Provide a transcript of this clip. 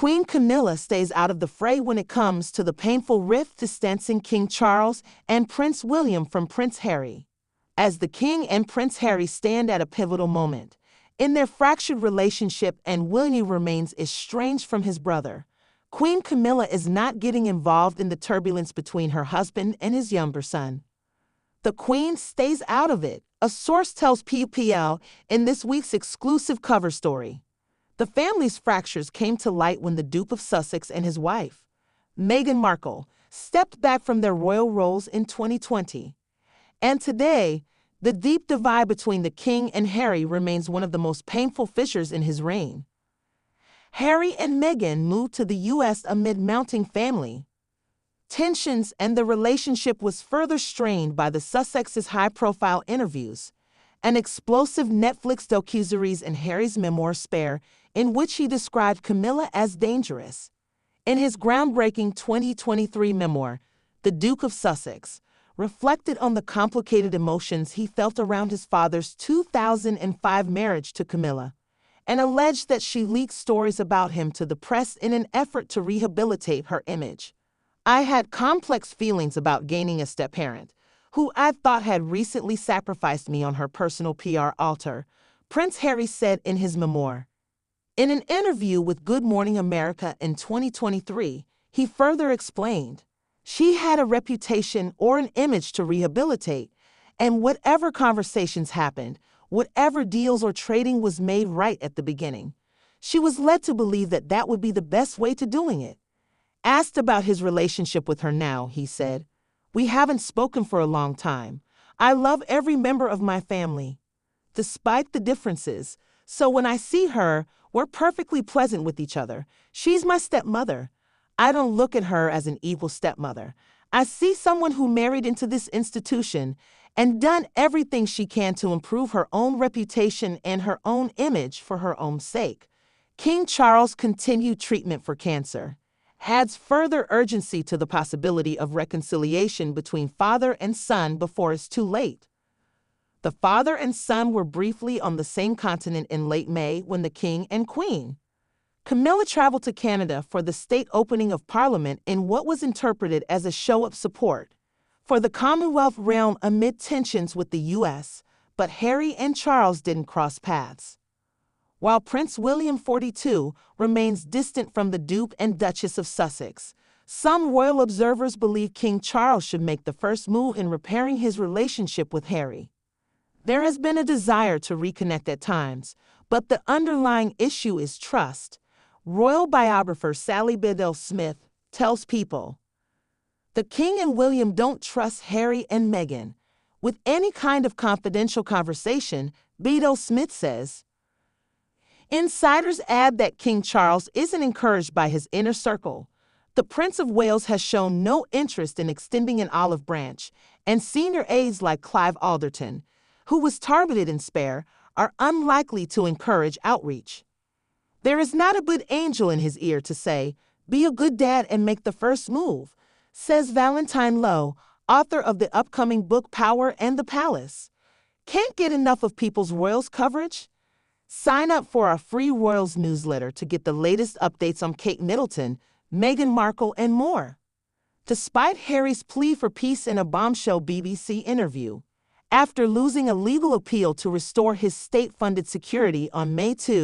Queen Camilla stays out of the fray when it comes to the painful rift distancing King Charles and Prince William from Prince Harry. As the King and Prince Harry stand at a pivotal moment in their fractured relationship and William remains estranged from his brother, Queen Camilla is not getting involved in the turbulence between her husband and his younger son. The Queen stays out of it, a source tells PPL in this week's exclusive cover story. The family's fractures came to light when the Duke of Sussex and his wife, Meghan Markle, stepped back from their royal roles in 2020. And today, the deep divide between the King and Harry remains one of the most painful fissures in his reign. Harry and Meghan moved to the U.S. amid mounting family tensions, and the relationship was further strained by the Sussexes' high-profile interviews, an explosive Netflix docuseries, and Harry's memoir Spare, in which he described Camilla as dangerous. In his groundbreaking 2023 memoir, The Duke of Sussex reflected on the complicated emotions he felt around his father's 2005 marriage to Camilla, and alleged that she leaked stories about him to the press in an effort to rehabilitate her image. I had complex feelings about gaining a step-parent, who I thought had recently sacrificed me on her personal PR altar, Prince Harry said in his memoir. In an interview with Good Morning America in 2023, he further explained, "She had a reputation or an image to rehabilitate, and whatever conversations happened, whatever deals or trading was made right at the beginning, she was led to believe that that would be the best way to doing it." Asked about his relationship with her now, he said, "We haven't spoken for a long time. I love every member of my family, despite the differences, so when I see her, we're perfectly pleasant with each other. She's my stepmother. I don't look at her as an evil stepmother. I see someone who married into this institution and done everything she can to improve her own reputation and her own image for her own sake." King Charles' continued treatment for cancer adds further urgency to the possibility of reconciliation between father and son before it's too late. The father and son were briefly on the same continent in late May when the King and Queen Camilla traveled to Canada for the state opening of Parliament in what was interpreted as a show of support for the Commonwealth realm amid tensions with the U.S., but Harry and Charles didn't cross paths. While Prince William, 42, remains distant from the Duke and Duchess of Sussex, some royal observers believe King Charles should make the first move in repairing his relationship with Harry. There has been a desire to reconnect at times, but the underlying issue is trust. Royal biographer Sally Bedell-Smith tells People, "The King and William don't trust Harry and Meghan with any kind of confidential conversation," Bedell-Smith says. Insiders add that King Charles isn't encouraged by his inner circle. The Prince of Wales has shown no interest in extending an olive branch, and senior aides like Clive Alderton, who was targeted in Spare, are unlikely to encourage outreach. "There is not a good angel in his ear to say, 'Be a good dad and make the first move,'" says Valentine Lowe, author of the upcoming book Power and the Palace. Can't get enough of People's Royals coverage? Sign up for our free Royals newsletter to get the latest updates on Kate Middleton, Meghan Markle, and more. Despite Harry's plea for peace in a bombshell BBC interview, after losing a legal appeal to restore his state-funded security on May 2,